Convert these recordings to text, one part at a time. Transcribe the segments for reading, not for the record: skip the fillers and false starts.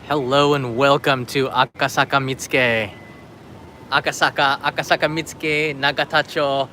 Hello and welcome to Akasaka Mitsuke. Akasaka Mitsuke, Nagatacho.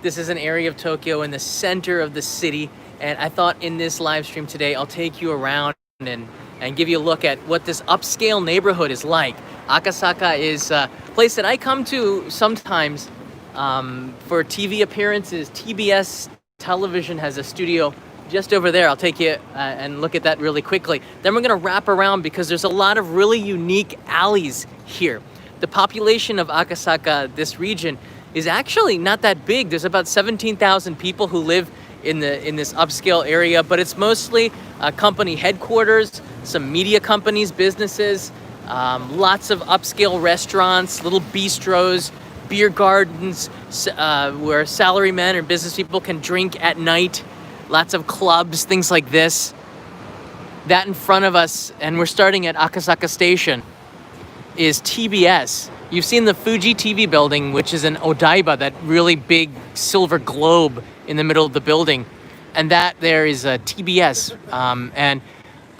This is an area of Tokyo in the center of the city, and I thought in this live stream today I'll take you around and give you a look at what this upscale neighborhood is like. Akasaka is a place that I come to sometimes for TV appearances. TBS Television has a studio just over there. I'll take you and look at that really quickly. Then we're gonna wrap around because there's a lot of really unique alleys here. The population of Akasaka, this region, is actually not that big. There's about 17,000 people who live in this upscale area, but it's mostly company headquarters, some media companies, businesses, lots of upscale restaurants, little bistros, beer gardens where salarymen or business people can drink at night. Lots of clubs, things like this. That in front of us, and we're starting at Akasaka Station, is TBS. You've seen the Fuji TV building, which is an Odaiba, that really big silver globe in the middle of the building. And that there is a TBS. And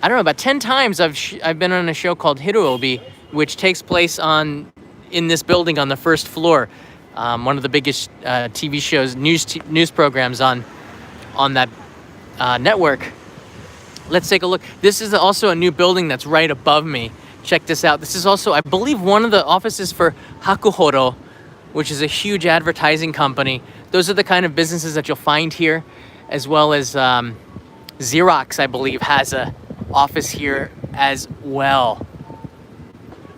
I don't know, about 10 times I've been on a show called Hiruobi, which takes place in this building on the first floor. One of the biggest TV shows, news programs on that network. Let's take a look. This is also a new building that's right above me. Check this out. This is also, I believe, one of the offices for Hakuhodo, which is a huge advertising company. Those are the kind of businesses that you'll find here, as well as Xerox, I believe, has a office here as well.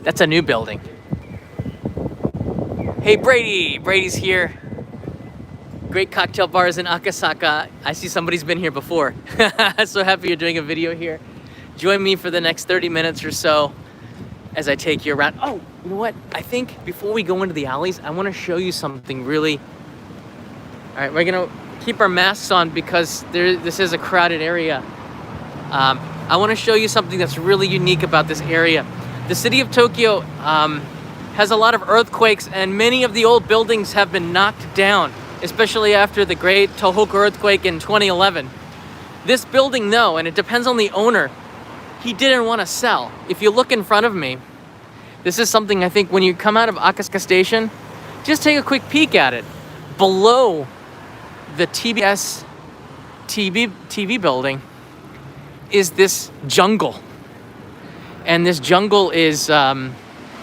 That's a new building. Hey, Brady's here. Great cocktail bars in Akasaka. I see somebody's been here before. So happy you're doing a video here. Join me for the next 30 minutes or so as I take you around. Oh, you know what? I think before we go into the alleys, I want to show you something really... All right, we're going to keep our masks on because this is a crowded area. I want to show you something that's really unique about this area. The city of Tokyo has a lot of earthquakes, and many of the old buildings have been knocked down, especially after the great Tohoku earthquake in 2011. This building, though, and it depends on the owner, he didn't want to sell. If you look in front of me, this is something I think when you come out of Akasaka Station, just take a quick peek at it. Below the TBS TV building is this jungle. And this jungle is a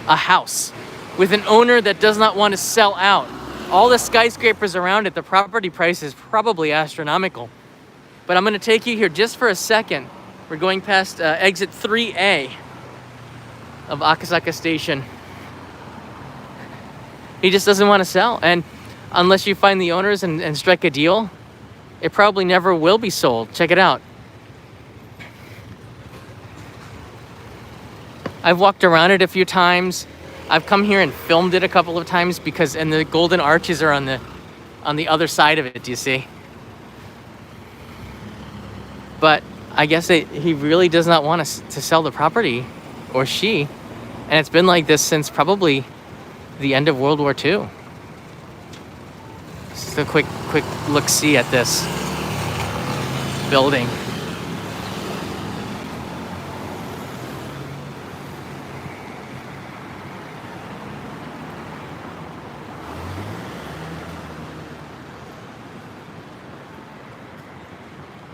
house with an owner that does not want to sell out. All the skyscrapers around it, the property price is probably astronomical. But I'm going to take you here just for a second. We're going past exit 3A of Akasaka Station. He just doesn't want to sell. And unless you find the owners and strike a deal, it probably never will be sold. Check it out. I've walked around it a few times. I've come here and filmed it a couple of times because, and the golden arches are on the other side of it, do you see? But I guess he really does not want to sell the property, or she. And it's been like this since probably the end of World War II. Just a quick look-see at this building.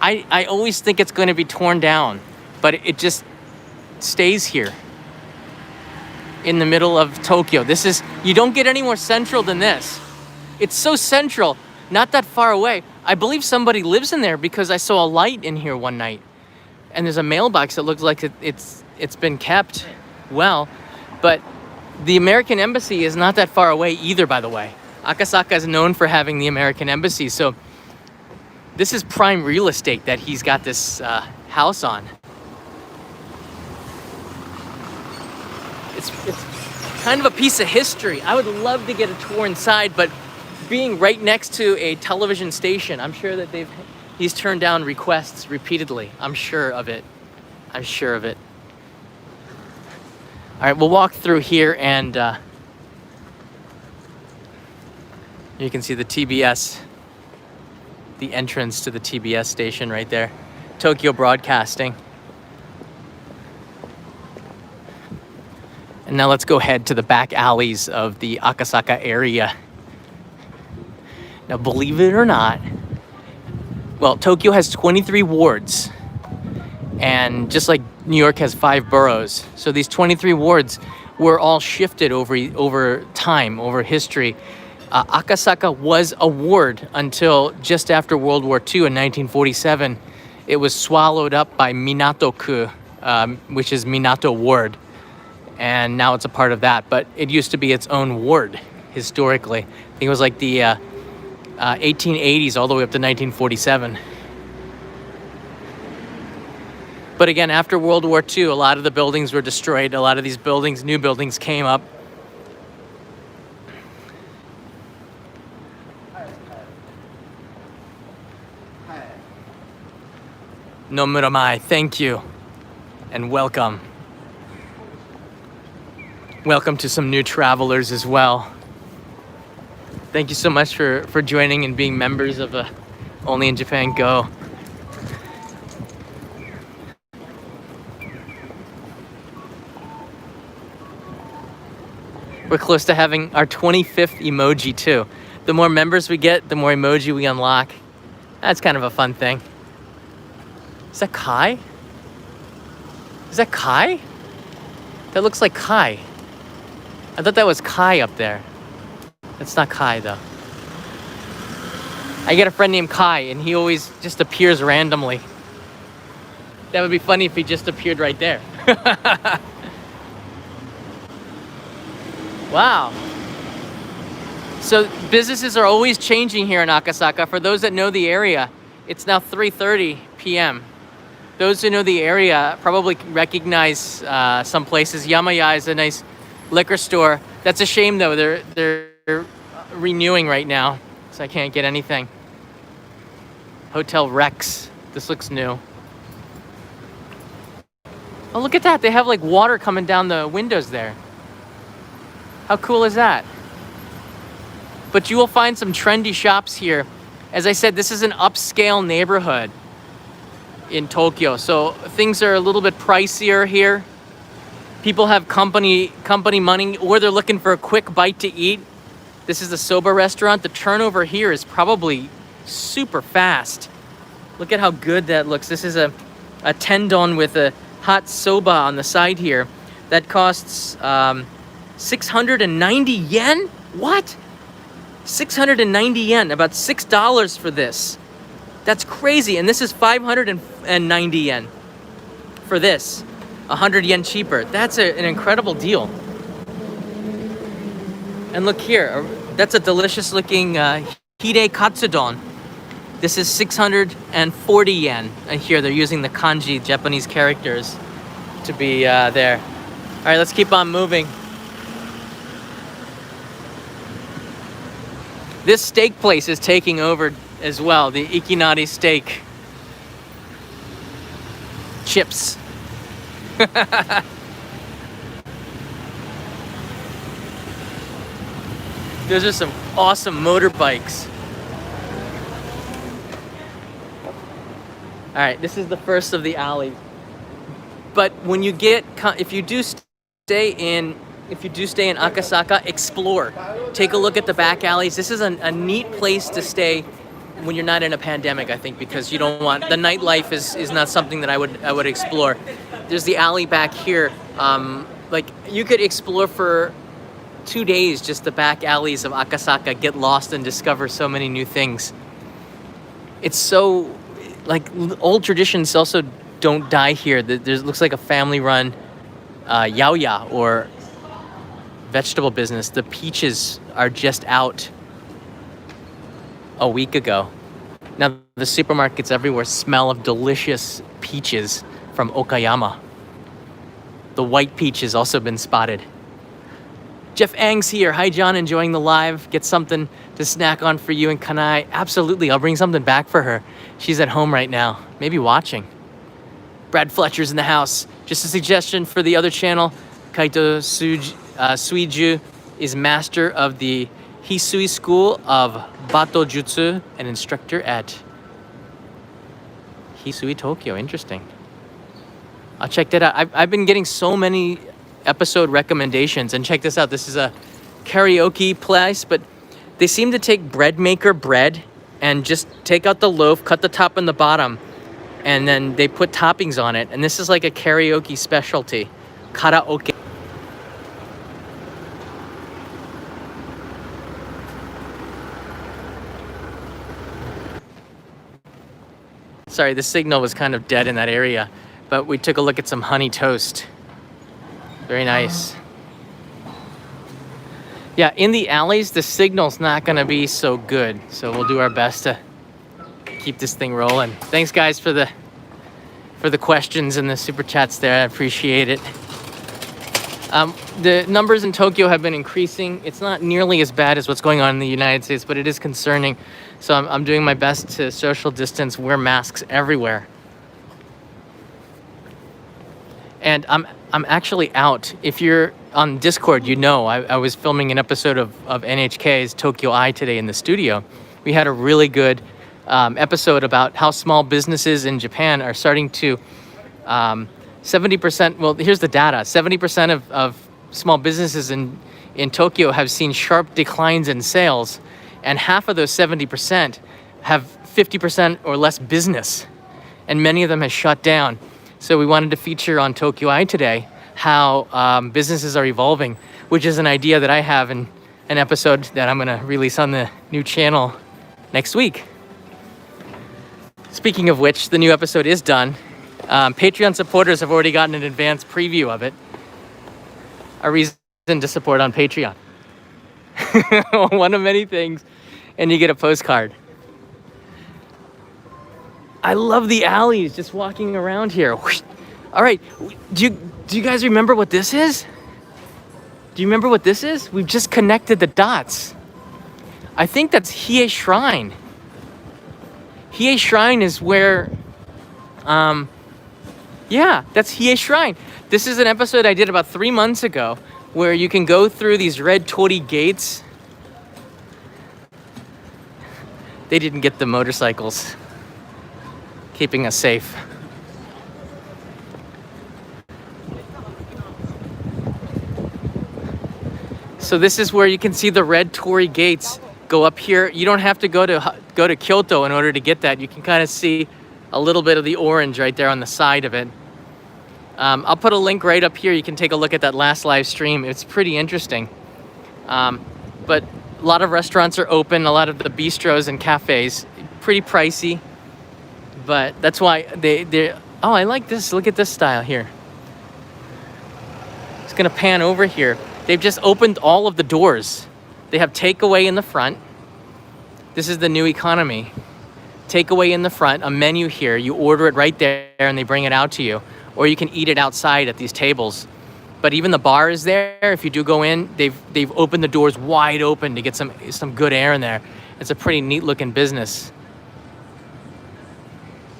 I always think it's going to be torn down, but it just stays here in the middle of Tokyo. You don't get any more central than this. It's so central, not that far away. I believe somebody lives in there because I saw a light in here one night, and there's a mailbox that looks like it's been kept well, but the American Embassy is not that far away either, by the way. Akasaka is known for having the American Embassy, so this is prime real estate that he's got this house on. It's kind of a piece of history. I would love to get a tour inside, but being right next to a television station, I'm sure that he's turned down requests repeatedly. I'm sure of it. All right, we'll walk through here, and you can see the TBS. The entrance to the TBS station right there. Tokyo Broadcasting. Now let's go head to the back alleys of the Akasaka area. Now, believe it or not, well, Tokyo has 23 wards. And just like New York has 5 boroughs. So these 23 wards were all shifted over time, over history. Akasaka was a ward until just after World War II in 1947. It was swallowed up by Minato-ku, which is Minato Ward. And now it's a part of that. But it used to be its own ward, historically. I think it was like the 1880s all the way up to 1947. But again, after World War II, a lot of the buildings were destroyed. A lot of these buildings, new buildings came up. No Muramai, thank you. And welcome. Welcome to some new travelers as well. Thank you so much for joining and being members of Only in Japan Go. We're close to having our 25th emoji too. The more members we get, the more emoji we unlock. That's kind of a fun thing. Is that Kai? Is that Kai? That looks like Kai. I thought that was Kai up there. That's not Kai though. I get a friend named Kai and he always just appears randomly. That would be funny if he just appeared right there. Wow. So businesses are always changing here in Akasaka. For those that know the area, it's now 3:30 p.m. Those who know the area probably recognize some places. Yamaya is a nice liquor store. That's a shame though. They're renewing right now, so I can't get anything. Hotel Rex. This looks new. Oh, look at that. They have like water coming down the windows there. How cool is that? But you will find some trendy shops here. As I said, this is an upscale neighborhood in Tokyo. So things are a little bit pricier here. People have company money or they're looking for a quick bite to eat. This is the Soba Restaurant. The turnover here is probably super fast. Look at how good that looks. This is a tendon with a hot soba on the side here. That costs 690 yen? What? 690 yen, about $6 for this. That's crazy. And this is 590 yen for this. 100 yen cheaper. That's an incredible deal. And look here, that's a delicious looking hide katsudon. This is 640 yen. And here they're using the kanji Japanese characters to be there. All right, let's keep on moving. This steak place is taking over as well, the Ikinari steak. Chips. Those are some awesome motorbikes. All right, this is the first of the alleys. But when you get, if you do stay in Akasaka, explore. Take a look at the back alleys. This is a neat place to stay when you're not in a pandemic, I think, because you don't want, the nightlife is not something that I would explore. There's the alley back here. Like you could explore for 2 days, just the back alleys of Akasaka, get lost and discover so many new things. It's so, like, old traditions also don't die here. There looks like a family-run yaoya or vegetable business. The peaches are just out a week ago. Now the supermarkets everywhere smell of delicious peaches from Okayama. The white peach has also been spotted. Jeff Ang's here. Hi John, enjoying the live. Get something to snack on for you and Kanai. Absolutely, I'll bring something back for her. She's at home right now, maybe watching. Brad Fletcher's in the house. Just a suggestion for the other channel. Kaito Suiju is master of the Hisui School of Bato Jutsu, an instructor at Hisui, Tokyo. Interesting. I'll check that out. I've been getting so many episode recommendations. And check this out. This is a karaoke place, but they seem to take bread maker bread and just take out the loaf, cut the top and the bottom, and then they put toppings on it. And this is like a karaoke specialty. Karaoke. Sorry, the signal was kind of dead in that area, but we took a look at some honey toast. Very nice. Yeah, in the alleys, the signal's not gonna be so good, so we'll do our best to keep this thing rolling. Thanks, guys, for the questions and the super chats there. I appreciate it. The numbers in Tokyo have been increasing. It's not nearly as bad as what's going on in the United States, but it is concerning. So I'm doing my best to social distance, wear masks everywhere. And I'm actually out. If you're on Discord, you know I was filming an episode of NHK's Tokyo Eye today in the studio. We had a really good episode about how small businesses in Japan are starting to 70%, well, here's the data. 70% of small businesses in Tokyo have seen sharp declines in sales, and half of those 70% have 50% or less business, and many of them have shut down. So we wanted to feature on Tokyo Eye today how businesses are evolving, which is an idea that I have in an episode that I'm gonna release on the new channel next week. Speaking of which, the new episode is done. Patreon supporters have already gotten an advance preview of it. A reason to support on Patreon. One of many things, and you get a postcard. I love the alleys, just walking around here. All right, do you guys remember what this is? Do you remember what this is? We've just connected the dots. I think that's Hiei Shrine. Hiei Shrine is where, yeah, that's Hiei Shrine. This is an episode I did about 3 months ago where you can go through these red torii gates. They didn't get the motorcycles, keeping us safe. So this is where you can see the red torii gates go up here. You don't have to go to Kyoto in order to get that. You can kind of see a little bit of the orange right there on the side of it. I'll put a link right up here. You can take a look at that last live stream. It's pretty interesting. But a lot of restaurants are open, a lot of the bistros and cafes, pretty pricey. But that's why they're, oh, I like this. Look at this style here. It's gonna pan over here. They've just opened all of the doors. They have takeaway in the front. This is the new economy. Takeaway in the front, a menu here. You order it right there and they bring it out to you. Or you can eat it outside at these tables. But even the bar is there. If you do go in, they've opened the doors wide open to get some good air in there. It's a pretty neat looking business.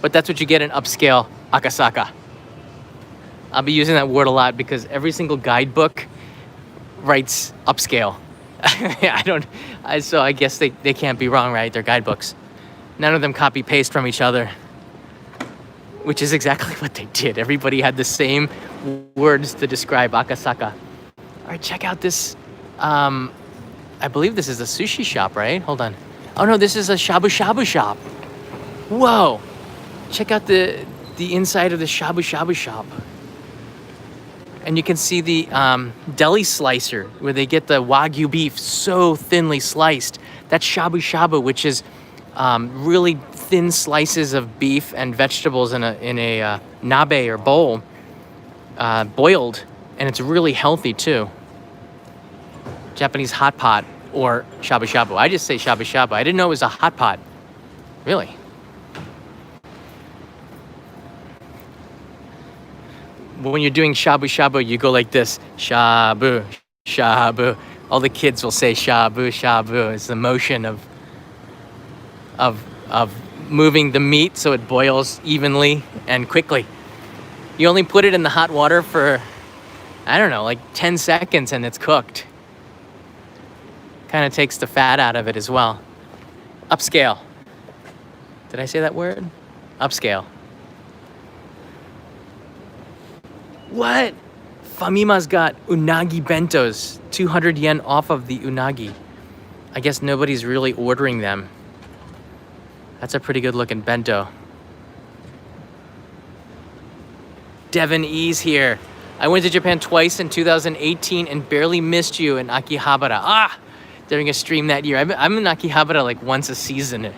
But that's what you get in upscale Akasaka. I'll be using that word a lot because every single guidebook writes upscale. So I guess they can't be wrong, right? They're guidebooks. None of them copy paste from each other, which is exactly what they did. Everybody had the same words to describe Akasaka. All right, check out this. I believe this is a sushi shop, right? Hold on. Oh no, this is a Shabu Shabu shop. Whoa. Check out the inside of the Shabu Shabu shop. And you can see the deli slicer where they get the Wagyu beef so thinly sliced. That's Shabu Shabu, which is really thin slices of beef and vegetables in a nabe or bowl, boiled, and it's really healthy too. Japanese hot pot or Shabu Shabu. I just say Shabu Shabu. I didn't know it was a hot pot. Really? When you're doing Shabu Shabu, you go like this, Shabu, Shabu. All the kids will say Shabu, Shabu. It's the motion of moving the meat so it boils evenly and quickly. You only put it in the hot water for, I don't know, like 10 seconds and it's cooked. Kind of takes the fat out of it as well. Upscale. Did I say that word? Upscale. What? Fami Ma's got unagi bentos, 200 yen off of the unagi. I guess nobody's really ordering them. That's a pretty good looking bento. Devin E's here. I went to Japan twice in 2018 and barely missed you in Akihabara. During a stream that year. I'm in Akihabara like once a season.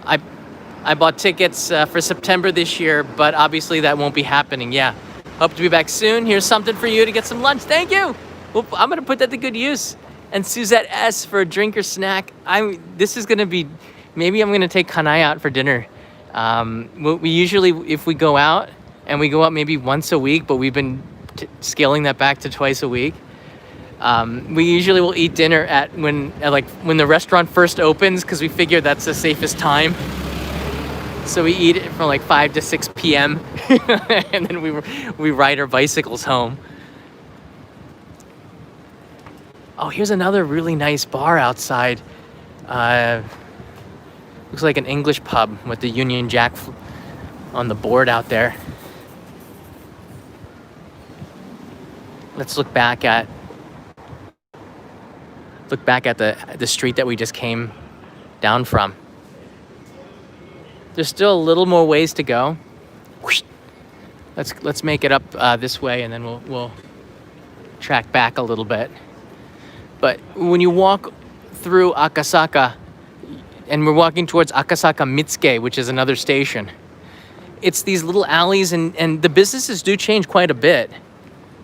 I bought tickets for September this year, but obviously that won't be happening. Yeah. Hope to be back soon. Here's something for you to get some lunch. Thank you. Well, I'm going to put that to good use. And Suzette S for a drink or snack. This is going to be, maybe I'm going to take Kanai out for dinner. We usually, if we go out, and we go out maybe once a week, but we've been scaling that back to twice a week. We usually will eat dinner when the restaurant first opens, because we figure that's the safest time. So we eat it from like 5 to 6 p.m. and then we ride our bicycles home. Oh, here's another really nice bar outside. Looks like an English pub with the Union Jack on the board out there. Let's look back at the street that we just came down from. There's still a little more ways to go. Let's make it up this way, and then we'll track back a little bit. But when you walk through Akasaka, and we're walking towards Akasaka Mitsuke, which is another station, it's these little alleys, and the businesses do change quite a bit.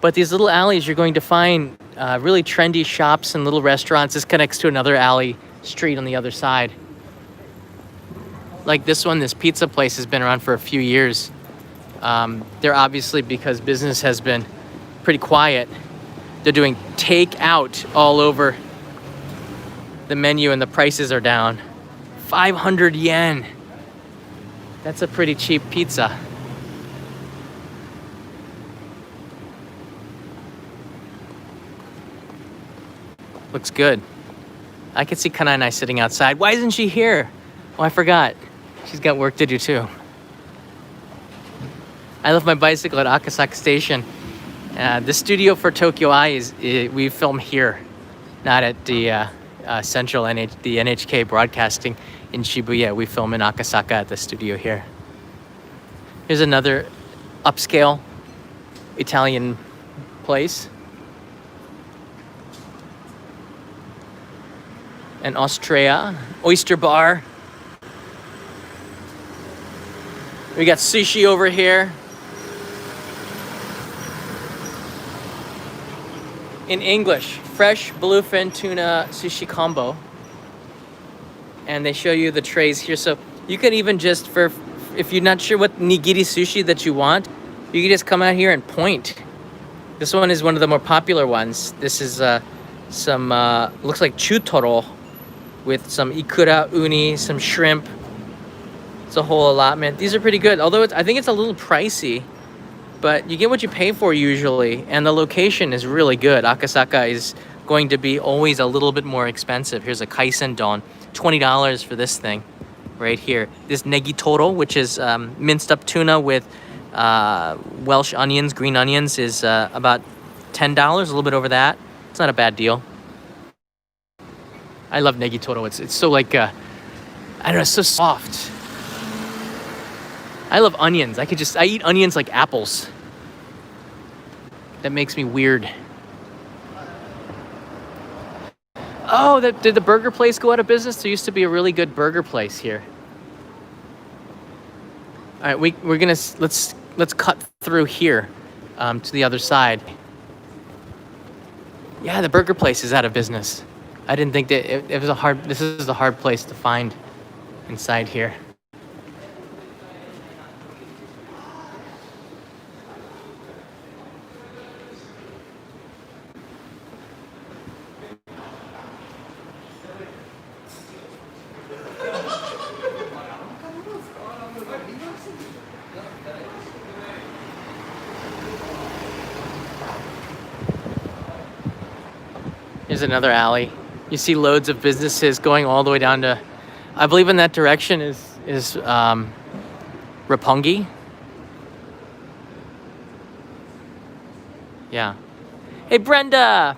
But these little alleys, you're going to find really trendy shops and little restaurants. This connects to another alley street on the other side. Like this one, this pizza place has been around for a few years. They're obviously, because business has been pretty quiet, they're doing takeout all over the menu, and the prices are down. 500 yen. That's a pretty cheap pizza. Looks good. I could see Kanai sitting outside. Why isn't she here? Oh, I forgot. She's got work to do too. I left my bicycle at Akasaka Station. The studio for Tokyo Eye we film here, not at the central the NHK broadcasting in Shibuya. We film in Akasaka at the studio here. Here's another upscale Italian place. And Austria, oyster bar. We got sushi over here. In English, fresh bluefin tuna sushi combo. And they show you the trays here. So you could even just, if you're not sure what nigiri sushi that you want, you can just come out here and point. This one is one of the more popular ones. This is some, looks like chutoro with some ikura, uni, some shrimp. It's a whole allotment. These are pretty good, although I think it's a little pricey, but you get what you pay for usually, and the location is really good. Akasaka is going to be always a little bit more expensive. Here's a kaisen don, $20 for this thing right here. This negitoro, which is minced up tuna with Welsh onions, green onions, is about $10, a little bit over that. It's not a bad deal. I love negitoro. It's so like, I don't know, it's so soft. I love onions. I eat onions like apples. That makes me weird. Oh, did the burger place go out of business? There used to be a really good burger place here. All right, we're gonna let's cut through here to the other side. Yeah, the burger place is out of business. I didn't think that it was this is a hard place to find inside here. Here's another alley. You see loads of businesses going all the way down to, I believe in that direction is Roppongi. Yeah. Hey, Brenda!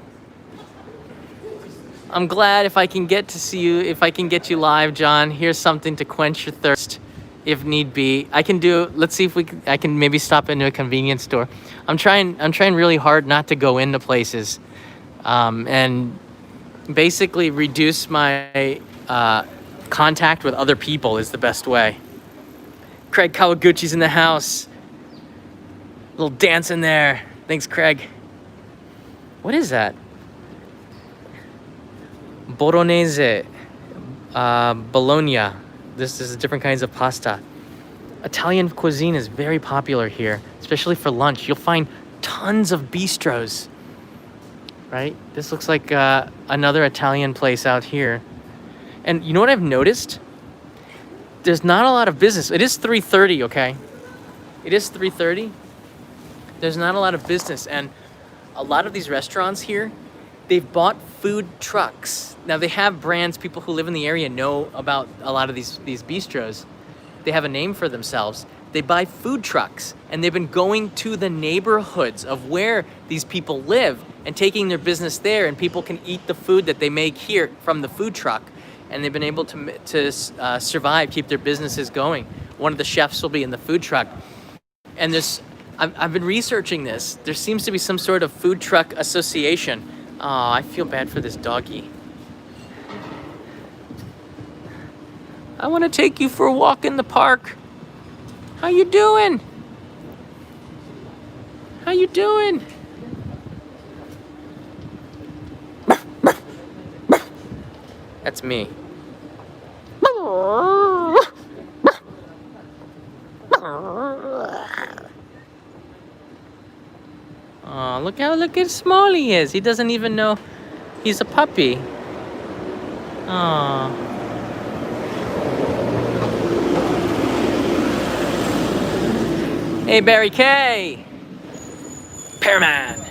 I'm glad if I can get to see you, if I can get you live, John. Here's something to quench your thirst, if need be. I can do. Let's see if I can maybe stop into a convenience store. I'm trying really hard not to go into places, and basically reduce my contact with other people is the best way. Craig Kawaguchi's in the house. Little dance in there. Thanks, Craig. What is that? Bolognese, Bologna. This is different kinds of pasta. Italian cuisine is very popular here, especially for lunch. You'll find tons of bistros, right? This looks like another Italian place out here. And you know what I've noticed? There's not a lot of business. It is 3:30, okay? It is 3:30. There's not a lot of business. And a lot of these restaurants here, they've bought food trucks. Now they have brands, people who live in the area know about a lot of these bistros. They have a name for themselves. They buy food trucks and they've been going to the neighborhoods of where these people live and taking their business there, and people can eat the food that they make here from the food truck. And they've been able to survive, keep their businesses going. One of the chefs will be in the food truck. And I've been researching this. There seems to be some sort of food truck association. Oh, I feel bad for this doggy. I want to take you for a walk in the park. How you doing? How you doing? That's me. Oh, look how small he is. He doesn't even know he's a puppy. Oh. Hey, Barry K. Pearman.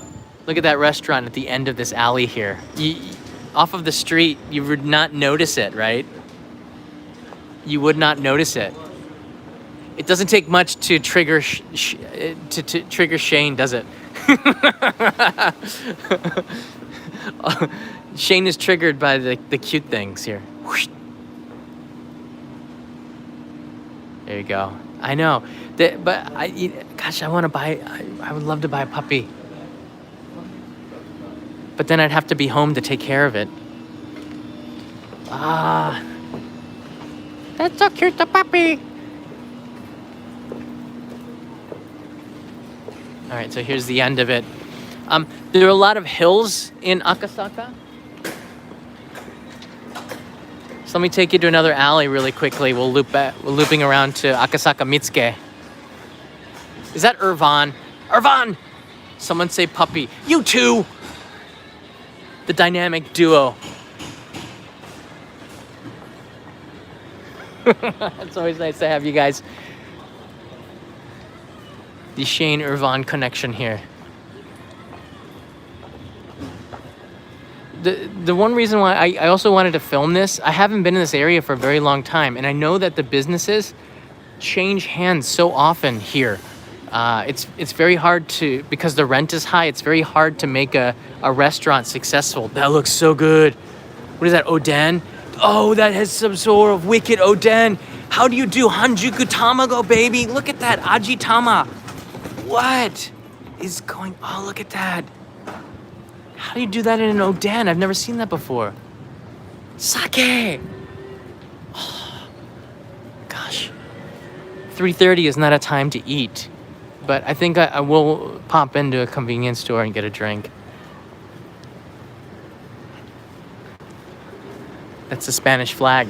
Look at that restaurant at the end of this alley here. Off of the street, you would not notice it, right? You would not notice it. It doesn't take much to trigger to trigger Shane, does it? Shane is triggered by the cute things here. There you go. I know. But gosh, I want to buy. I would love to buy a puppy. But then I'd have to be home to take care of it. Ah, that's so cute, the puppy. All right, so here's the end of it. There are a lot of hills in Akasaka. So let me take you to another alley really quickly. We're looping around to Akasaka Mitsuke. Is that Irvan? Irvan! Someone say puppy. You too! The dynamic duo. It's always nice to have you guys. The Shane Irvan connection here. The one reason why I also wanted to film this, I haven't been in this area for a very long time, and I know that the businesses change hands so often here. It's very hard to, because the rent is high, it's very hard to make a restaurant successful. That looks so good. What is that, oden? Oh, that has some sort of wicked oden. How do you do Hanjuku Tamago, baby? Look at that, Aji Tama. What is going, oh, look at that. How do you do that in an oden? I've never seen that before. Sake. Oh, gosh. 3:30 is not a time to eat. But I think I will pop into a convenience store and get a drink. That's the Spanish flag.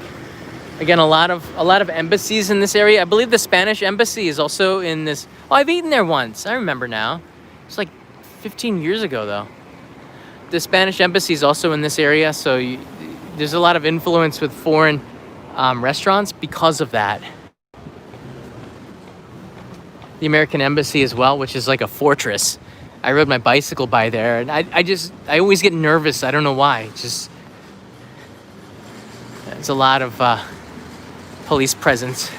Again, a lot of embassies in this area. I believe the Spanish embassy is also in this. Oh, I've eaten there once. I remember now. It's like 15 years ago, though. The Spanish embassy is also in this area, so there's a lot of influence with foreign restaurants because of that. The American embassy as well, which is like a fortress. I rode my bicycle by there, and I always get nervous. I don't know why. It's a lot of police presence.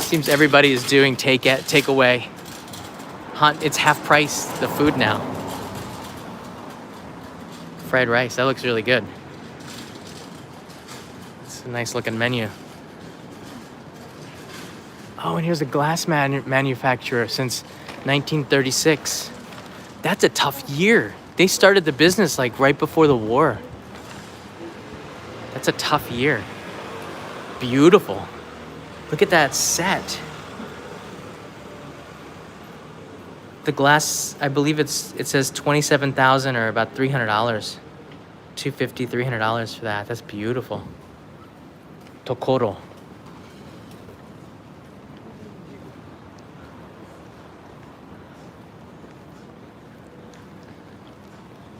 Seems everybody is doing takeaway. it's half price the food now. Fried rice, that looks really good. It's a nice looking menu. Oh, and here's a glass manufacturer since 1936. That's a tough year. They started the business like right before the war. That's a tough year. Beautiful. Look at that set. The glass, I believe it says $27,000 or about $300. $250, $300 for that. That's beautiful. Tokoro.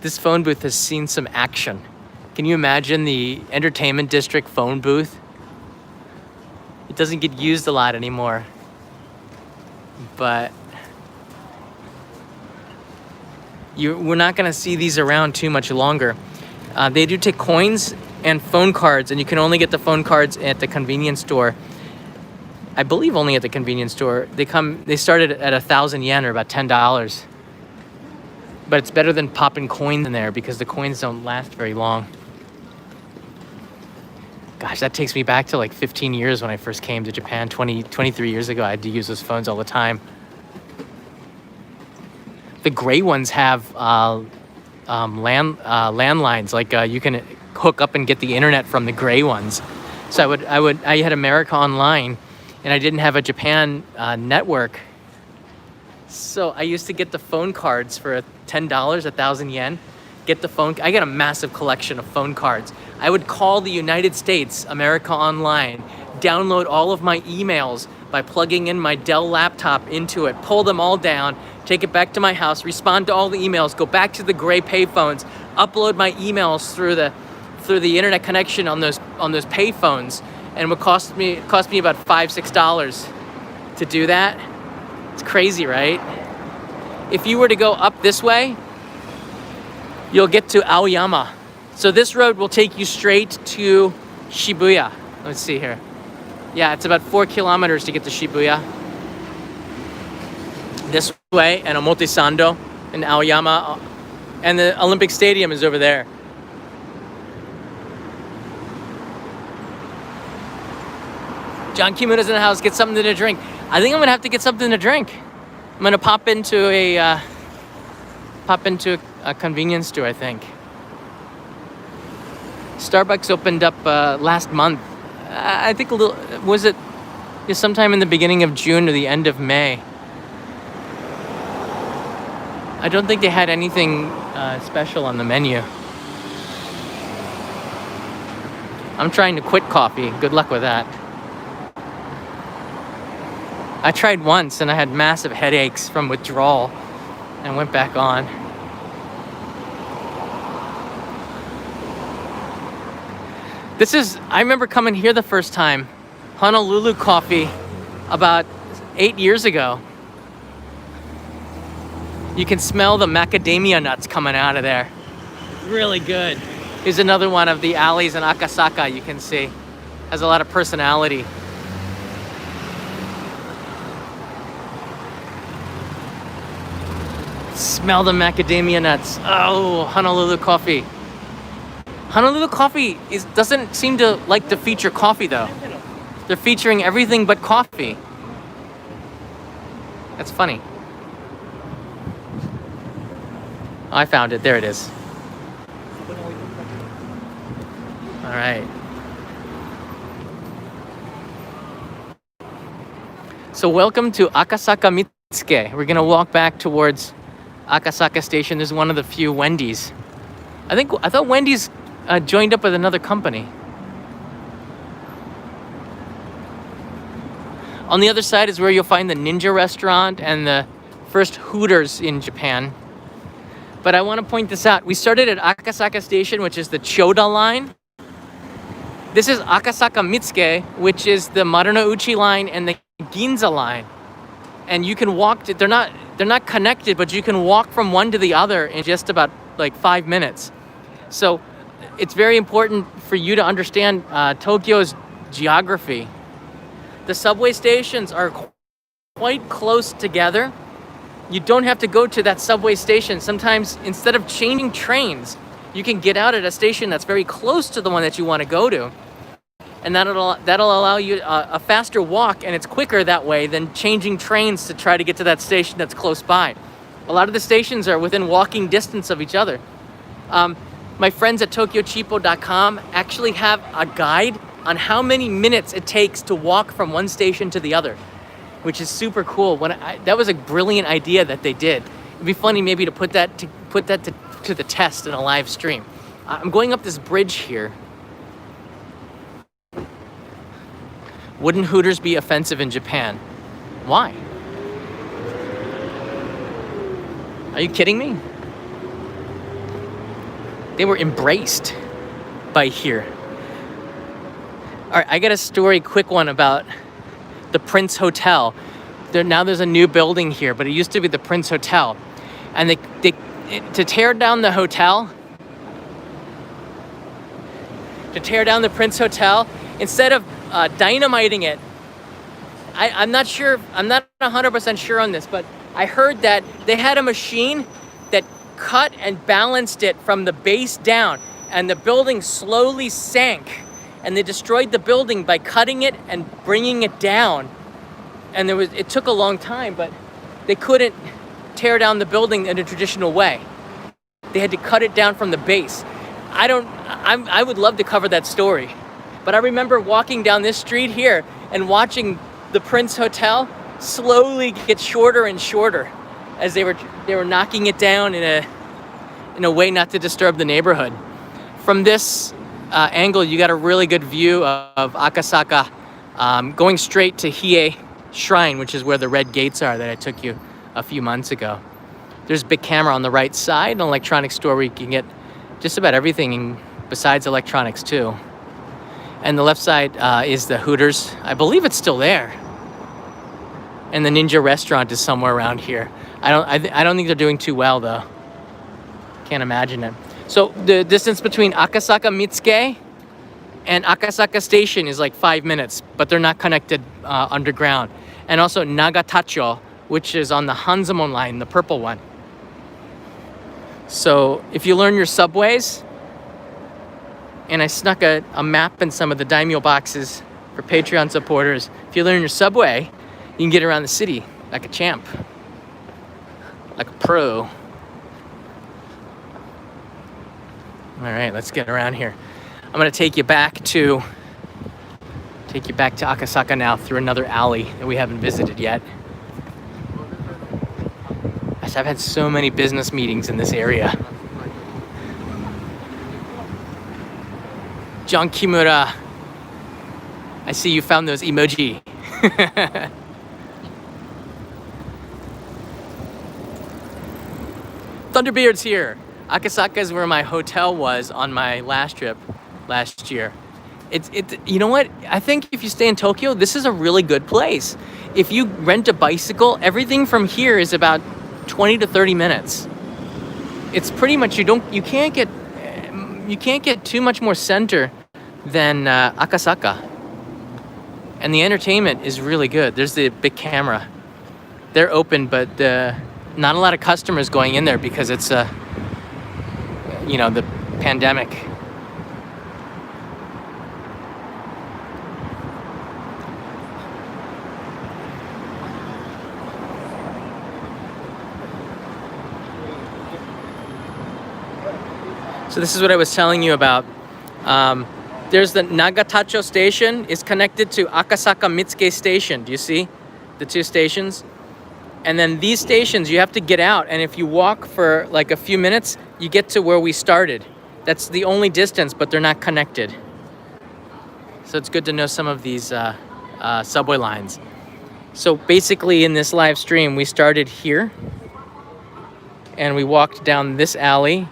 This phone booth has seen some action. Can you imagine the entertainment district phone booth? It doesn't get used a lot anymore, but we're not gonna see these around too much longer. They do take coins and phone cards, and you can only get the phone cards at the convenience store. I believe only at the convenience store. They started at 1,000 yen or about $10. But it's better than popping coins in there because the coins don't last very long. Gosh, that takes me back to like 15 years when I first came to Japan. 23 years ago, I had to use those phones all the time. The gray ones have landlines, like you can hook up and get the internet from the gray ones. So I had America Online, and I didn't have a Japan network. So I used to get the phone cards for $10, 1,000 yen. I got a massive collection of phone cards. I would call the United States, America Online, download all of my emails by plugging in my Dell laptop into it, pull them all down, take it back to my house, respond to all the emails, go back to the gray payphones, upload my emails through the internet connection on those payphones, and it would cost me about $5-6 to do that. It's crazy, right? If you were to go up this way, you'll get to Aoyama. So this road will take you straight to Shibuya. Let's see here. Yeah, it's about 4 kilometers to get to Shibuya. This way, and Omotesando and Aoyama. And the Olympic Stadium is over there. John Kimura's in the house. Get something to drink. I think I'm gonna have to get something to drink. I'm gonna pop into a convenience store, I think. Starbucks opened up last month. I think sometime in the beginning of June or the end of May. I don't think they had anything special on the menu. I'm trying to quit coffee. Good luck with that. I tried once and I had massive headaches from withdrawal and went back on. I remember coming here the first time, Honolulu Coffee, about 8 years ago. You can smell the macadamia nuts coming out of there. Really good. Here's another one of the alleys in Akasaka you can see. Has a lot of personality. Smell the macadamia nuts. Oh, Honolulu Coffee. Honolulu Coffee doesn't seem to like to feature coffee though. They're featuring everything but coffee. That's funny. Oh, I found it. There it is. All right. So welcome to Akasaka Mitsuke. We're gonna walk back towards Akasaka Station. There's one of the few Wendy's. I thought Wendy's joined up with another company. On the other side is where you'll find the Ninja restaurant and the first Hooters in Japan. But I want to point this out. We started at Akasaka Station, which is the Choda line. This is Akasaka Mitsuke, which is the Marunouchi line and the Ginza line. And you can walk they're not connected, but you can walk from one to the other in just about like 5 minutes. So it's very important for you to understand Tokyo's geography. The subway stations are quite close together, you don't have to go to that subway station. Sometimes instead of changing trains, you can get out at a station that's very close to the one that you want to go to. And that'll allow you a faster walk, and it's quicker that way than changing trains to try to get to that station that's close by. A lot of the stations are within walking distance of each other. My friends at tokyocheapo.com actually have a guide on how many minutes it takes to walk from one station to the other, which is super cool. That was a brilliant idea that they did. It'd be funny maybe to put that to the test in a live stream. I'm going up this bridge here. Wouldn't Hooters be offensive in Japan? Why? Are you kidding me? They were embraced by here. All right, I got a story, quick one about the Prince Hotel. Now there's a new building here, but it used to be the Prince Hotel. And to tear down the hotel, to tear down the Prince Hotel, instead of dynamiting it, I'm not 100% sure on this, but I heard that they had a machine that cut and balanced it from the base down, and the building slowly sank, and they destroyed the building by cutting it and bringing it down. And it took a long time, but they couldn't tear down the building in a traditional way. They had to cut it down from the base. I would love to cover that story, but I remember walking down this street here and watching the Prince Hotel slowly get shorter and shorter as they were knocking it down in a way not to disturb the neighborhood. From this angle, you got a really good view of Akasaka, going straight to Hiei Shrine, which is where the red gates are that I took you a few months ago. There's a big camera on the right side, an electronics store where you can get just about everything besides electronics too. And the left side is the Hooters. I believe it's still there. And the Ninja Restaurant is somewhere around here. I don't think they're doing too well though. Can't imagine it. So the distance between Akasaka Mitsuke and Akasaka Station is like 5 minutes, but they're not connected underground. And also Nagatacho, which is on the Hanzamon line, the purple one. So if you learn your subways, and I snuck a map in some of the daimyo boxes for Patreon supporters, if you learn your subway, you can get around the city like a champ, like a pro. All right, let's get around here. I'm gonna take you back to Akasaka now through another alley that we haven't visited yet. Gosh, I've had so many business meetings in this area. John Kimura, I see you found those emoji. Thunderbeard's here. Akasaka is where my hotel was on my last trip last year. You know what? I think if you stay in Tokyo, this is a really good place. If you rent a bicycle, everything from here is about 20 to 30 minutes. It's pretty much you can't get too much more center than Akasaka. And the entertainment is really good. There's the big camera. They're open, but not a lot of customers going in there because it's the pandemic. So this is what I was telling you about. There's the Nagatacho Station is connected to Akasaka Mitsuke Station. Do you see the two stations? And then these stations, you have to get out. And if you walk for like a few minutes, you get to where we started. That's the only distance, but they're not connected. So it's good to know some of these subway lines. So basically in this live stream, we started here and we walked down this alley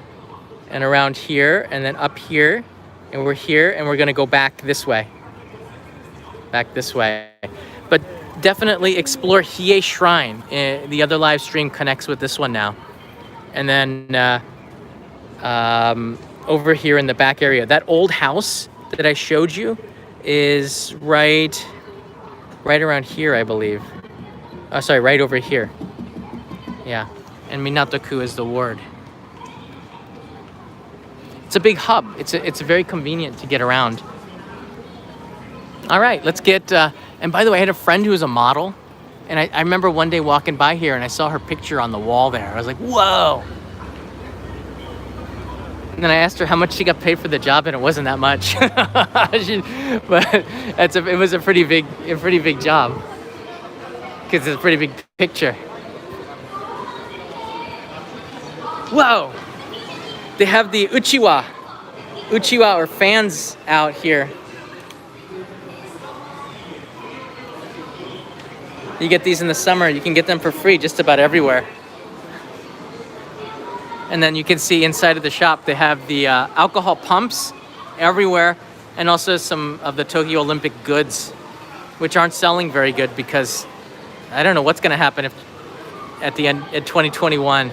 and around here and then up here, and we're here and we're gonna go back this way. Back this way. But definitely explore Hiei Shrine. The other live stream connects with this one now. And then over here in the back area, that old house that I showed you is right around here, I believe. Oh, sorry, right over here. Yeah, and Minato-ku is the word. It's a big hub. It's very convenient to get around. All right, let's get. And by the way, I had a friend who was a model, and I remember one day walking by here and I saw her picture on the wall there. I was like, whoa. And then I asked her how much she got paid for the job, and it wasn't that much. But it was a pretty big job because it's a pretty big picture. Whoa! They have the Uchiha or fans out here. You get these in the summer. You can get them for free just about everywhere. And then you can see inside of the shop, they have the alcohol pumps everywhere, and also some of the Tokyo Olympic goods, which aren't selling very good because I don't know what's going to happen if at the end in 2021.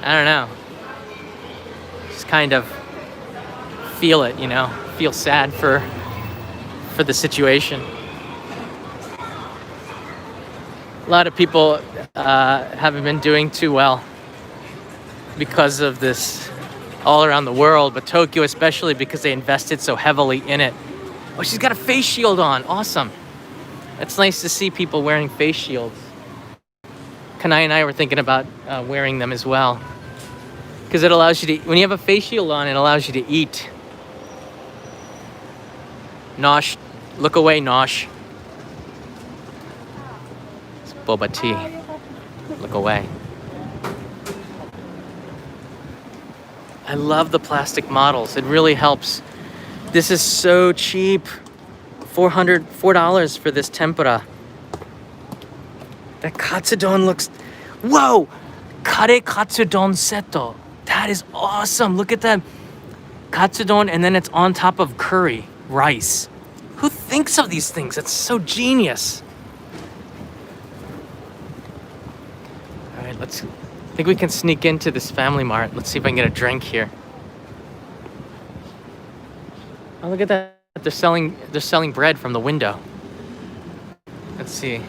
I don't know. Just kind of feel it, you know, feel sad for the situation. A lot of people haven't been doing too well because of this all around the world, but Tokyo especially because they invested so heavily in it. Oh, she's got a face shield on. Awesome. It's nice to see people wearing face shields. Kanai and I were thinking about wearing them as well, because it allows you to, when you have a face shield on, it allows you to eat. Nosh, look away, Nosh. It's boba tea. Look away. I love the plastic models. It really helps. This is so cheap. $4 for this tempura. That katsudon looks... Whoa! Kare katsudon seto. That is awesome. Look at that. Katsudon, and then it's on top of curry, rice. Who thinks of these things? That's so genius. All right, I think we can sneak into this Family Mart. Let's see if I can get a drink here. Oh, look at that. They're selling bread from the window. Let's see.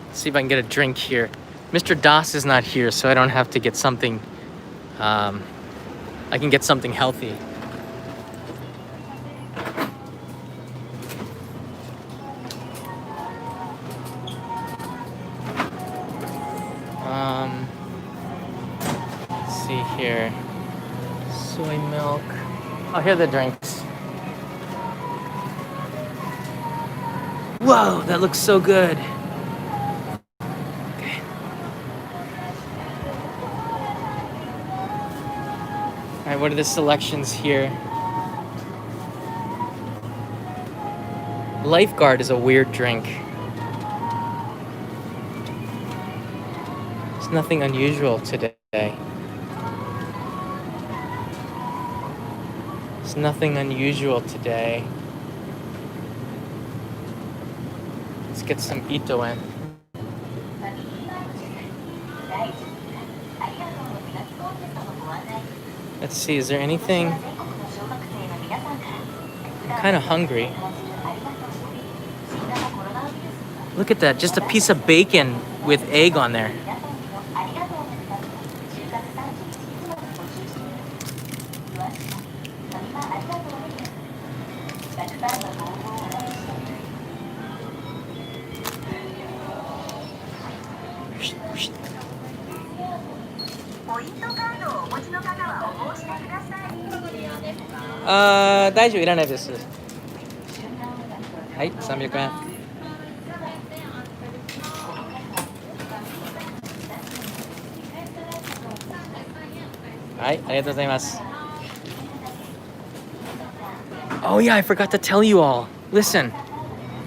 Let's see if I can get a drink here. Mr. Das is not here, so I don't have to get something. I can get something healthy. Let's see here. Soy milk. Oh, here are the drinks. Whoa, that looks so good. Okay. All right, what are the selections here? Lifeguard is a weird drink. There's nothing unusual today. Nothing unusual today. Let's get some Ito in. Let's see, is there anything? I'm kind of hungry. Look at that, just a piece of bacon with egg on there.大丈夫いらないです。はい、300円。はい、ありがとうございます。Oh yeah, I forgot to tell you all. Listen.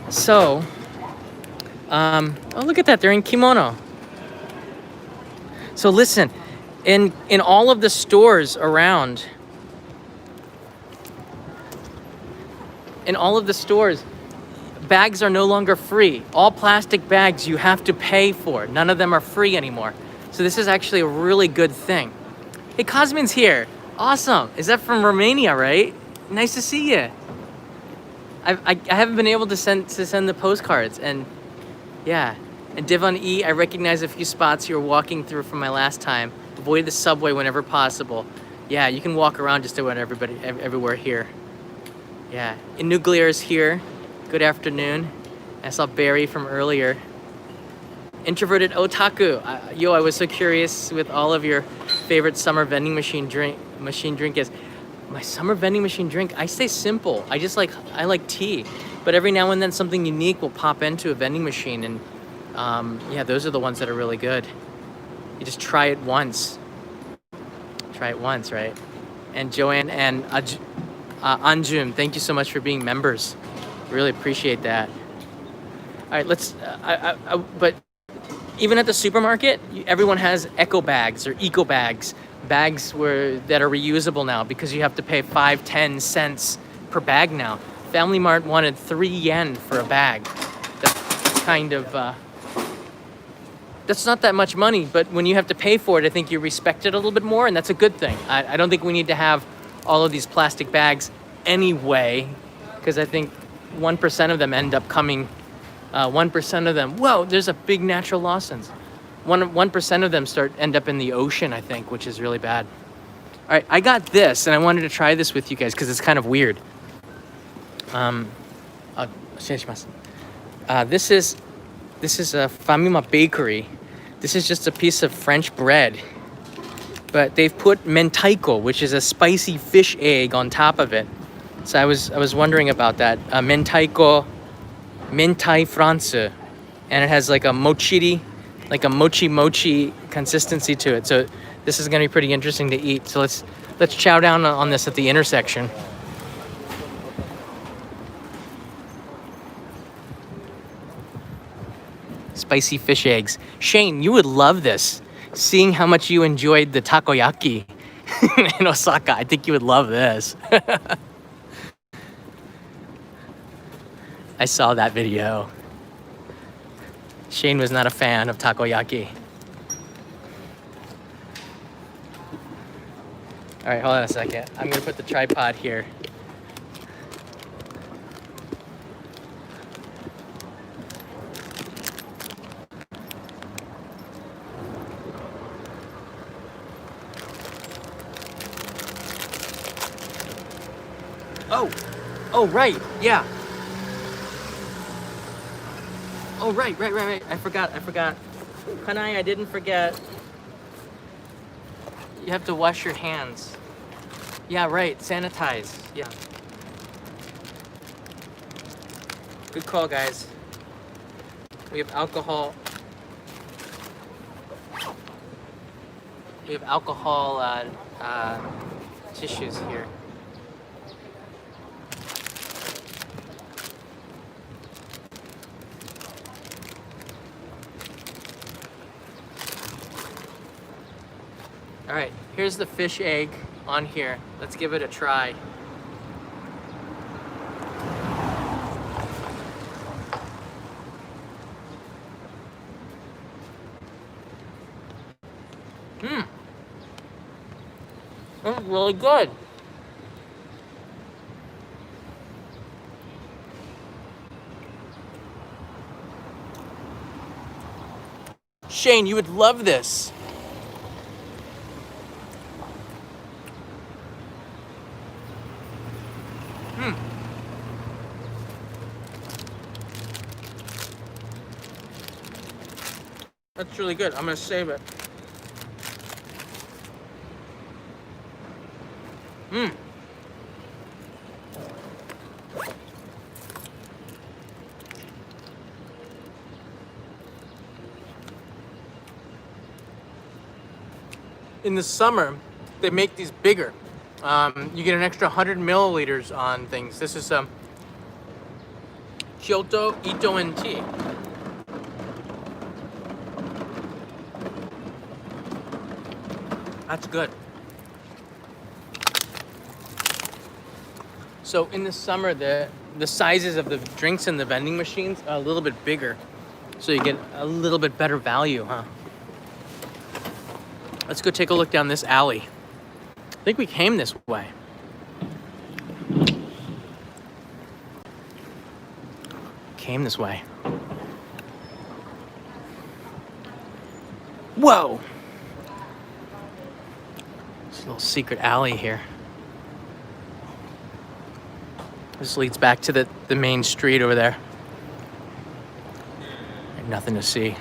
So, oh look at that, they're in kimono. So listen, in all of the stores around, bags are no longer free. All plastic bags you have to pay for. None of them are free anymore. So this is actually a really good thing. Hey, Cosmin's here. Awesome. Is that from Romania, right? Nice to see you. I haven't been able to send the postcards, and yeah. And Devon E, I recognize a few spots you were walking through from my last time. Avoid the subway whenever possible. Yeah, you can walk around just about everywhere here. Yeah, Inuglia is here. Good afternoon. I saw Barry from earlier. Introverted Otaku. I was so curious with all of your favorite summer vending machine drink is. My summer vending machine drink, I stay simple. I like tea, but every now and then something unique will pop into a vending machine, and yeah, those are the ones that are really good. You just try it once. Try it once, right? And Joanne and Anjum, thank you so much for being members. Really appreciate that. All right, let's. But even at the supermarket, everyone has eco bags or eco bags. Bags that are reusable now because you have to pay 5-10 cents per bag now. Family Mart wanted 3 yen for a bag. That's kind of that's not that much money, but when you have to pay for it, I think you respect it a little bit more, and that's a good thing. I don't think we need to have all of these plastic bags anyway, because I think 1% of them end up coming. 1% of them. Whoa, there's a big natural loss sense. 1% of them end up in the ocean, I think, which is really bad. All right, I got this, and I wanted to try this with you guys because it's kind of weird. This is a Fami Ma bakery. This is just a piece of French bread, but they've put mentaiko, which is a spicy fish egg, on top of it. So I was wondering about that. Mentaiko, mentai France, and it has like a mochi consistency to it. So this is gonna be pretty interesting to eat. So let's chow down on this at the intersection. Spicy fish eggs. Shane, you would love this. Seeing how much you enjoyed the takoyaki in Osaka, I think you would love this. I saw that video. Shane was not a fan of takoyaki. All right, hold on a second. I'm gonna put the tripod here. Oh, right, yeah. Oh, right. I forgot. Kanai, I didn't forget. You have to wash your hands. Yeah, right, sanitize, yeah. Good call, guys. We have alcohol. Tissues here. All right, here's the fish egg on here. Let's give it a try. That's really good. Shane, you would love this. That's really good. I'm gonna save it. In the summer, they make these bigger. You get an extra 100 milliliters on things. This is Kyoto Itoen tea. That's good. So in the summer, the sizes of the drinks in the vending machines are a little bit bigger. So you get a little bit better value, huh? Let's go take a look down this alley. I think we came this way. Whoa! There's a little secret alley here. This leads back to the main street over there. And nothing to see.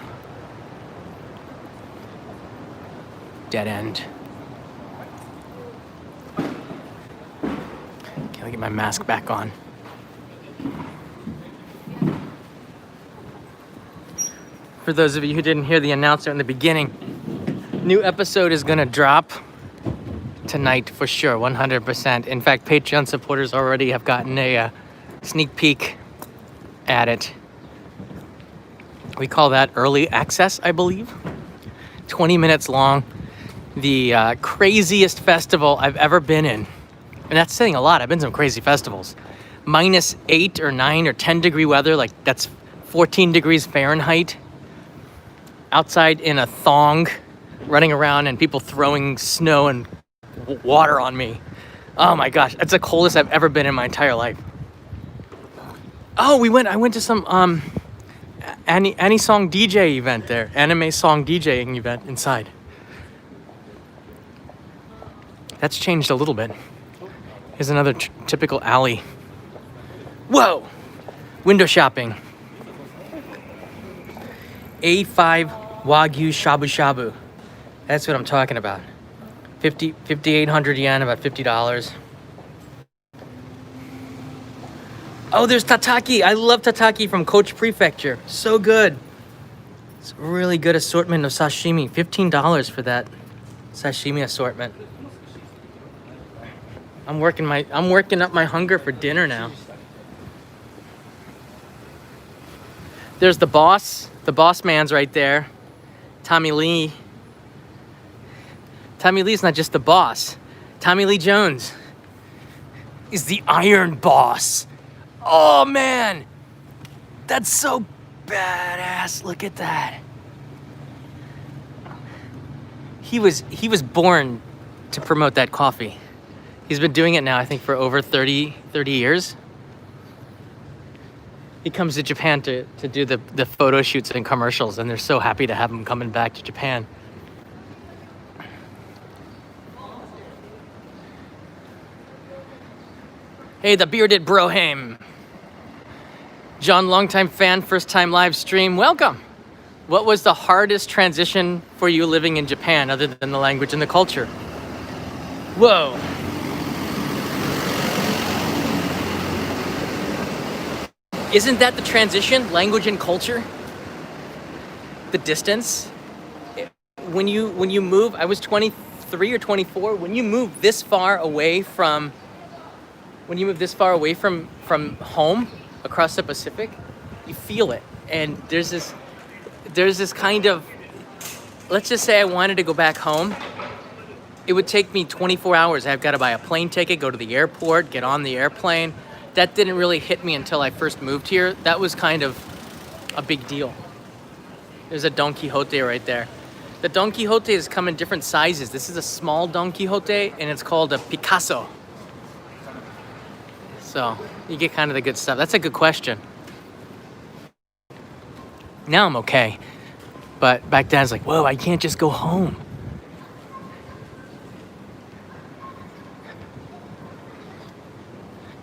Dead end. Can I get my mask back on? For those of you who didn't hear the announcement in the beginning, new episode is gonna drop tonight for sure, 100%. In fact, Patreon supporters already have gotten a sneak peek at it. We call that early access, I believe. 20 minutes long. The craziest festival I've ever been in. And that's saying a lot. I've been to some crazy festivals. -8 or 9 or 10 degree weather, like that's 14 degrees Fahrenheit. Outside in a thong, running around and people throwing snow and water on me. Oh my gosh, that's the coldest I've ever been in my entire life. Oh, I went to some any song DJ event there, anime song DJing event inside. That's changed a little bit. Here's another typical alley. Whoa! Window shopping. A5 Wagyu Shabu Shabu. That's what I'm talking about. 5,800 yen, about $50. Oh, there's tataki. I love tataki from Kochi Prefecture. So good. It's a really good assortment of sashimi. $15 for that sashimi assortment. I'm working up my hunger for dinner now. There's the boss. The boss man's right there. Tommy Lee. Tommy Lee's not just the boss. Tommy Lee Jones is the Iron Boss. Oh man, that's so badass. Look at that. He was born to promote that coffee. He's been doing it now, I think, for over 30 years. He comes to Japan to do the photo shoots and commercials, and they're so happy to have him coming back to Japan. Hey, the bearded broham. John, longtime fan, first time live stream, welcome. What was the hardest transition for you living in Japan other than the language and the culture? Whoa. Isn't that the transition? Language and culture? The distance? When you move, I was 23 or 24, when you move this far away from home across the Pacific, you feel it. And there's this kind of, let's just say I wanted to go back home. It would take me 24 hours. I've got to buy a plane ticket, go to the airport, get on the airplane. That didn't really hit me until I first moved here. That was kind of a big deal. There's a Don Quixote right there. The Don Quixote has come in different sizes. This is a small Don Quixote, and it's called a Picasso. So you get kind of the good stuff. That's a good question. Now I'm okay. But back then I was like, whoa, I can't just go home.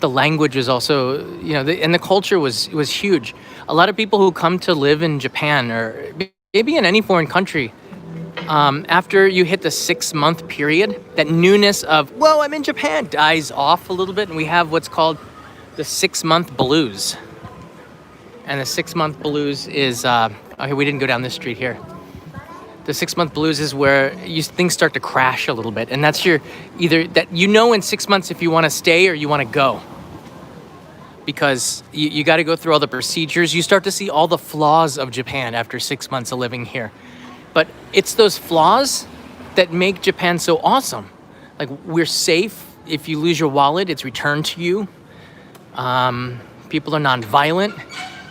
The language was also, and the culture was huge. A lot of people who come to live in Japan or maybe in any foreign country, after you hit the 6-month period, that newness of, whoa, I'm in Japan, dies off a little bit, and we have what's called the 6-month blues. And the 6-month blues is, okay, we didn't go down this street here. The 6-month blues is where things start to crash a little bit, and that's in 6 months if you want to stay or you want to go. Because you got to go through all the procedures. You start to see all the flaws of Japan after 6 months of living here. But it's those flaws that make Japan so awesome. Like, we're safe. If you lose your wallet, it's returned to you. People are nonviolent.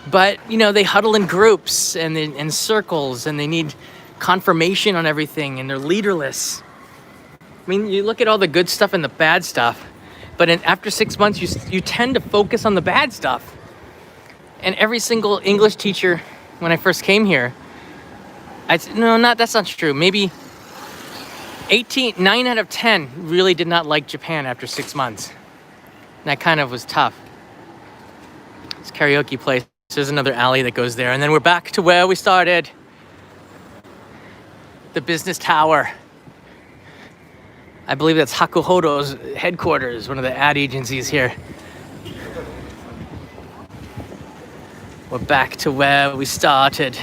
But, they huddle in groups and in circles, and they need confirmation on everything, and they're leaderless. I mean, you look at all the good stuff and the bad stuff, but after 6 months, you tend to focus on the bad stuff. And every single English teacher, when I first came here, No, not that's not true. Maybe 9 out of 10 really did not like Japan after 6 months. And that kind of was tough. This karaoke place, there's another alley that goes there. And then we're back to where we started. The business tower. I believe that's Hakuhodo's headquarters, one of the ad agencies here. We're back to where we started.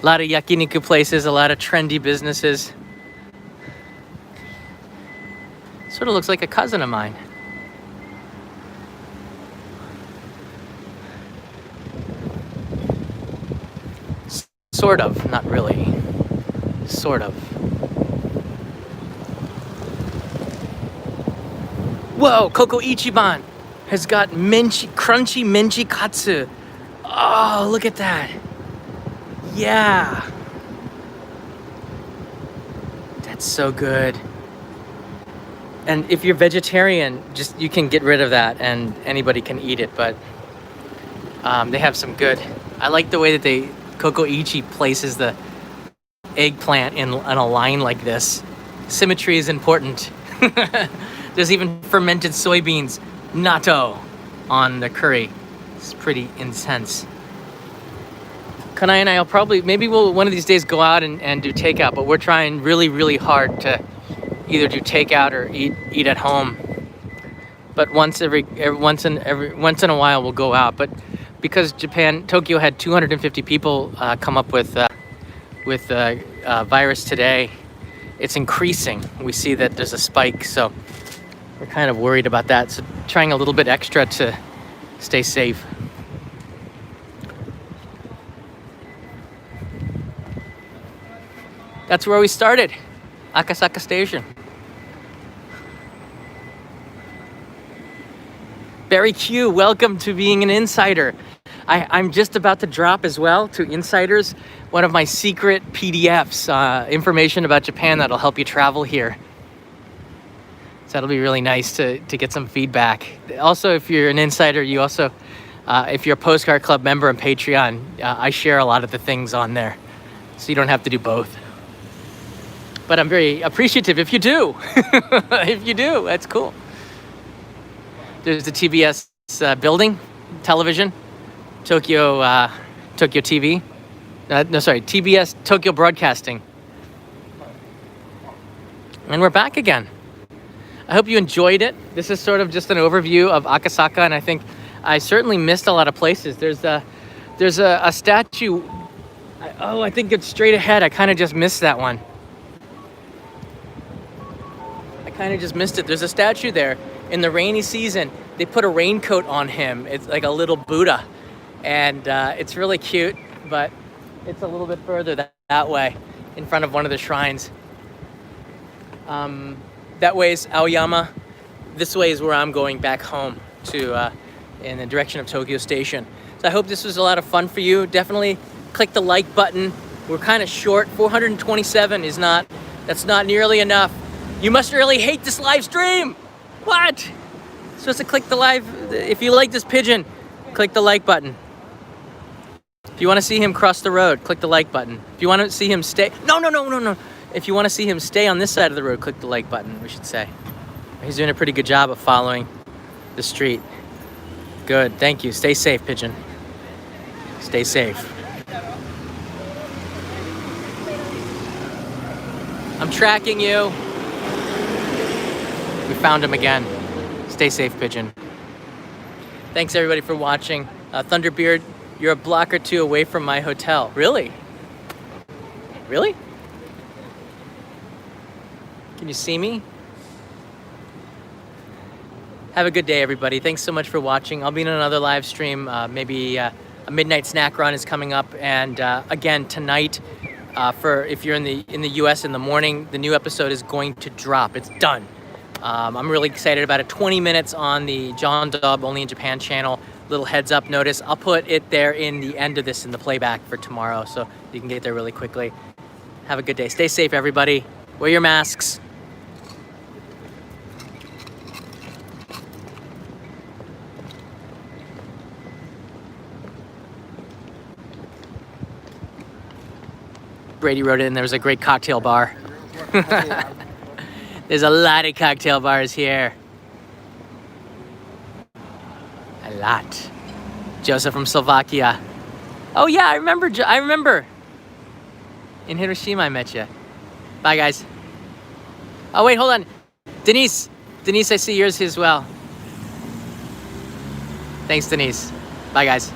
A lot of yakiniku places, a lot of trendy businesses. Sort of looks like a cousin of mine. Sort of, not really. Sort of. Whoa, Coco Ichiban has got crunchy menchi katsu. Oh, look at that. Yeah. That's so good. And if you're vegetarian, you can get rid of that and anybody can eat it, but they have some good. I like the way that Coco Ichi places the eggplant in a line like this. Symmetry is important. There's even fermented soybeans, natto, on the curry. It's pretty intense. Kanai and I maybe we'll one of these days go out and do takeout, but we're trying really, really hard to either do takeout or eat at home. But once in a while we'll go out. But because Tokyo had 250 people come up with virus today, it's increasing. We see that there's a spike, so we're kind of worried about that. So trying a little bit extra to stay safe. That's where we started, Akasaka Station. Barry Q, welcome to being an insider. I'm just about to drop as well to insiders one of my secret PDFs, information about Japan that'll help you travel here. So that'll be really nice to get some feedback. Also, if you're an insider, you also, if you're a Postcard Club member on Patreon, I share a lot of the things on there. So you don't have to do both. But I'm very appreciative if you do. If you do, that's cool. There's the TBS building, television, Tokyo TV. TBS Tokyo Broadcasting. And we're back again. I hope you enjoyed it. This is sort of just an overview of Akasaka, and I think I certainly missed a lot of places. There's a statue. I think it's straight ahead. I kind of just missed that one. Kind of just missed it. There's a statue there. In the rainy season, they put a raincoat on him. It's like a little Buddha, and it's really cute, but it's a little bit further that way in front of one of the shrines. That way is Aoyama. This way is where I'm going back home to in the direction of Tokyo Station. So I hope this was a lot of fun for you. Definitely click the like button. We're kind of short. 427 that's not nearly enough. You must really hate this live stream. What? You're supposed to click the live. If you like this pigeon, click the like button. If you want to see him cross the road, click the like button. If you want to see him stay. No. If you want to see him stay on this side of the road, click the like button, we should say. He's doing a pretty good job of following the street. Good. Thank you. Stay safe, pigeon. Stay safe. I'm tracking you. We found him again. Stay safe, pigeon. Thanks everybody for watching. Thunderbeard, you're a block or two away from my hotel. Really? Really? Can you see me? Have a good day, everybody. Thanks so much for watching. I'll be in another live stream. Maybe a midnight snack run is coming up. And again, tonight, for if you're in the US in the morning, the new episode is going to drop. It's done. I'm really excited about it. 20 minutes on the John Dub Only in Japan channel. Little heads up notice. I'll put it there in the end of this in the playback for tomorrow, so you can get there really quickly. Have a good day. Stay safe, everybody. Wear your masks. Brady wrote in, there was a great cocktail bar. There's a lot of cocktail bars here. A lot. Joseph from Slovakia. Oh yeah, I remember. In Hiroshima I met you. Bye guys. Oh wait, hold on. Denise, I see yours as well. Thanks, Denise. Bye guys.